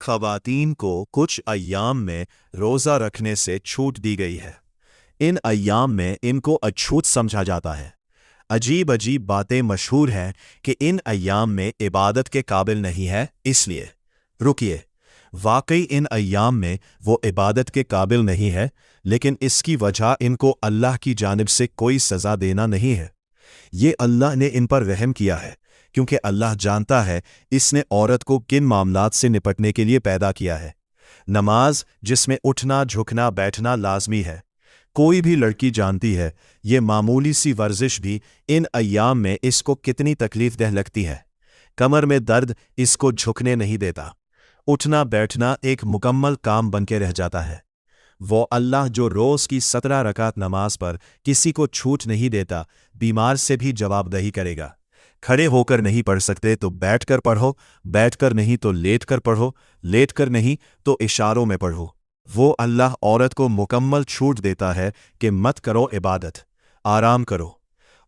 ख़वातीन को कुछ अय्याम में रोज़ा रखने से छूट दी गई है। इन अय्याम में इनको अछूत समझा जाता है। अजीब अजीब बातें मशहूर हैं कि इन अय्याम में इबादत के काबिल नहीं है, इसलिए रुकिए, वाकई इन अय्याम में वो इबादत के काबिल नहीं है, लेकिन इसकी वजह इनको अल्लाह की जानिब से कोई सज़ा देना नहीं है। ये अल्लाह ने इन पर रहम किया है, क्योंकि अल्लाह जानता है इसने औरत को किन मामलात से निपटने के लिए पैदा किया है। नमाज, जिसमें उठना झुकना बैठना लाजमी है, कोई भी लड़की जानती है ये मामूली सी वर्जिश भी इन अय्याम में इसको कितनी तकलीफदेह लगती है। कमर में दर्द इसको झुकने नहीं देता। उठना बैठना एक मुकम्मल काम बनके रह जाता है। वो अल्लाह जो रोज़ की 17 रकात नमाज पर किसी को छूट नहीं देता, बीमार से भी जवाबदही करेगा। खड़े होकर नहीं पढ़ सकते तो बैठकर पढ़ो, बैठकर नहीं तो लेटकर पढ़ो, लेटकर नहीं तो इशारों में पढ़ो। वो अल्लाह औरत को मुकम्मल छूट देता है कि मत करो इबादत, आराम करो।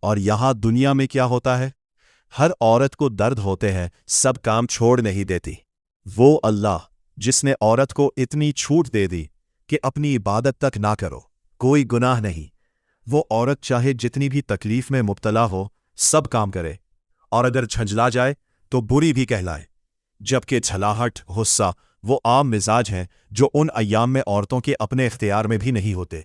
और यहाँ दुनिया में क्या होता है? हर औरत को दर्द होते हैं, सब काम छोड़ नहीं देती। वो अल्लाह जिसने औरत को इतनी छूट दे दी कि अपनी इबादत तक ना करो, कोई गुनाह नहीं। वो औरत चाहे जितनी भी तकलीफ में मुब्तला हो, सब काम करे, और अगर झंझला जाए तो बुरी भी कहलाए। जबकि झलाहट, गुस्सा वो आम मिजाज हैं जो उन अय्याम में औरतों के अपने इख्तियार में भी नहीं होते।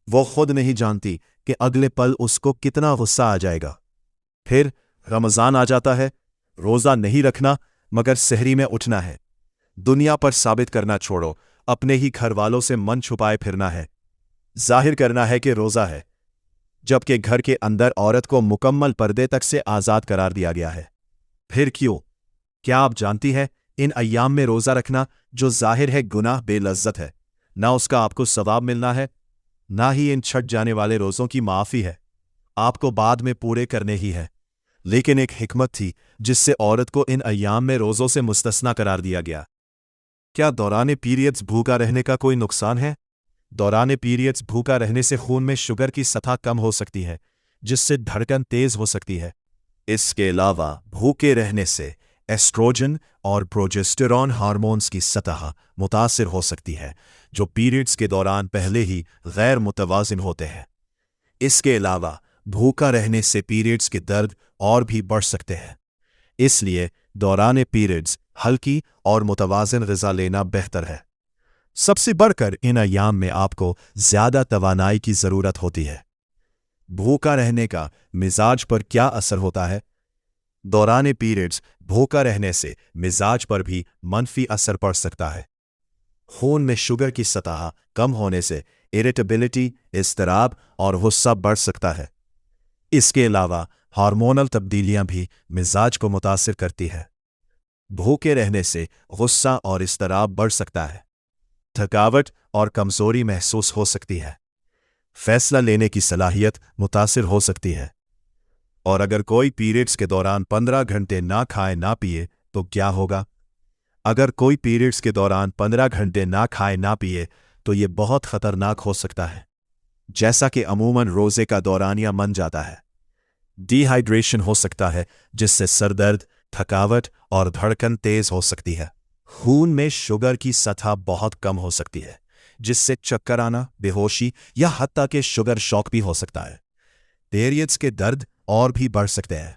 वो खुद नहीं जानती कि अगले पल उसको कितना गुस्सा आ जाएगा। फिर रमज़ान आ जाता है, रोज़ा नहीं रखना मगर सहरी में उठना है। दुनिया पर साबित करना छोड़ो, अपने ही घर वालों से मन छुपाए फिरना है, जाहिर करना है कि रोज़ा है, जबकि घर के अंदर औरत को मुकम्मल पर्दे तक से आज़ाद करार दिया गया है। फिर क्यों? क्या आप जानती है इन अय्याम में रोज़ा रखना जो जाहिर है गुनाह बेलज्जत है, ना उसका आपको सवाब मिलना है, ना ही इन छट जाने वाले रोज़ों की माफ़ी है, आपको बाद में पूरे करने ही है। लेकिन एक हिकमत थी जिससे औरत को इन अय्याम में रोज़ों से मुस्तस्ना करार दिया गया। क्या दौरान पीरियड्स भूखा रहने का कोई नुकसान है? दौरान पीरियड्स भूखा रहने से खून में शुगर की सतह कम हो सकती है, जिससे धड़कन तेज हो सकती है। इसके अलावा भूखे रहने से एस्ट्रोजन और प्रोजेस्टेरॉन हार्मोन्स की सतह मुतासिर हो सकती है, जो पीरियड्स के दौरान पहले ही गैर मुतवाजिन होते हैं। इसके अलावा भूखा रहने से पीरियड्स के दर्द और भी बढ़ सकते हैं। इसलिए दौरान पीरियड्स हल्की और मुतवाजिन ग़िज़ा लेना बेहतर है। सबसे बढ़कर इन अय्याम में आपको ज़्यादा तवानाई की ज़रूरत होती है। भूखा रहने का मिजाज पर क्या असर होता है? दौरान पीरियड्स भूखा रहने से मिजाज पर भी मनफी असर पड़ सकता है। खून में शुगर की सतह कम होने से इरिटेबिलिटी, इज़्तिराब और गुस्सा बढ़ सकता है। इसके अलावा हार्मोनल तब्दीलियां भी मिजाज को मुतासिर करती है। भूखे रहने से गुस्सा और इज़्तिराब बढ़ सकता है। थकावट और कमज़ोरी महसूस हो सकती है। फैसला लेने की सलाहियत मुतासिर हो सकती है। और अगर कोई पीरियड्स के दौरान 15 घंटे ना खाए ना पिए तो क्या होगा? अगर कोई पीरियड्स के दौरान 15 घंटे ना खाए ना पिए तो ये बहुत ख़तरनाक हो सकता है, जैसा कि अमूमन रोज़े का दौरानिया मन जाता है। डिहाइड्रेशन हो सकता है, जिससे सरदर्द, थकावट और धड़कन तेज हो सकती है। खून में शुगर की सतह बहुत कम हो सकती है, जिससे चक्कर आना, बेहोशी या हत्ता के शुगर शॉक भी हो सकता है। पीरियड्स के दर्द और भी बढ़ सकते हैं।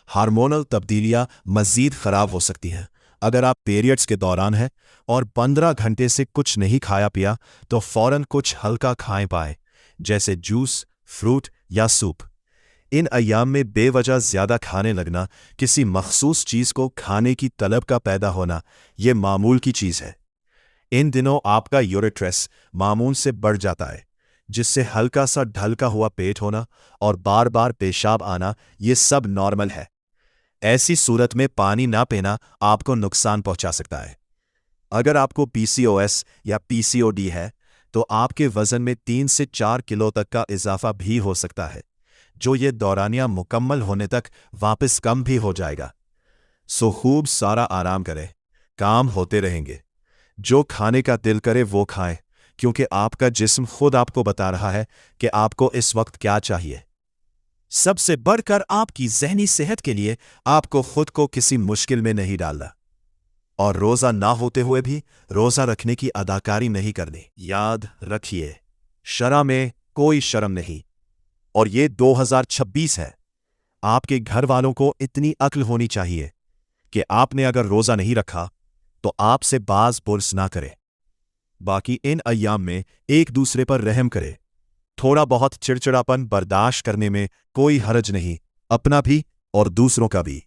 हार्मोनल तब्दीलियां मज़ीद ख़राब हो सकती हैं। अगर आप पीरियड्स के दौरान हैं और 15 घंटे से कुछ नहीं खाया पिया तो फ़ौरन कुछ हल्का खाएं पाएं, जैसे जूस, फ्रूट या सूप। इन अय्याम में बेवजह ज़्यादा खाने लगना, किसी मखसूस चीज़ को खाने की तलब का पैदा होना, ये मामूल की चीज़ है। इन दिनों आपका यूरेट्रस मामूल से बढ़ जाता है, जिससे हल्का सा ढलका हुआ पेट होना और बार बार पेशाब आना, ये सब नॉर्मल है। ऐसी सूरत में पानी ना पीना आपको नुकसान पहुंचा सकता है। अगर आपको PCOS या PCOD है तो आपके वज़न में 3 से 4 किलो तक का इजाफा भी हो सकता है, जो ये दौरानिया मुकम्मल होने तक वापस कम भी हो जाएगा। सो खूब सारा आराम करें, काम होते रहेंगे। जो खाने का दिल करे वो खाएं, क्योंकि आपका जिस्म खुद आपको बता रहा है कि आपको इस वक्त क्या चाहिए। सबसे बढ़कर आपकी ज़हनी सेहत के लिए आपको खुद को किसी मुश्किल में नहीं डालना। اور روزہ نہ ہوتے ہوئے بھی روزہ رکھنے کی اداکاری نہیں کرنی۔ یاد رکھیے، شرع میں کوئی شرم نہیں، اور یہ 2026 ہے۔ آپ کے گھر والوں کو اتنی عقل ہونی چاہیے کہ آپ نے اگر روزہ نہیں رکھا تو آپ سے باز پرس نہ کرے۔ باقی ان ایام میں ایک دوسرے پر رحم کرے۔ تھوڑا بہت چڑچڑاپن برداشت کرنے میں کوئی حرج نہیں، اپنا بھی اور دوسروں کا بھی۔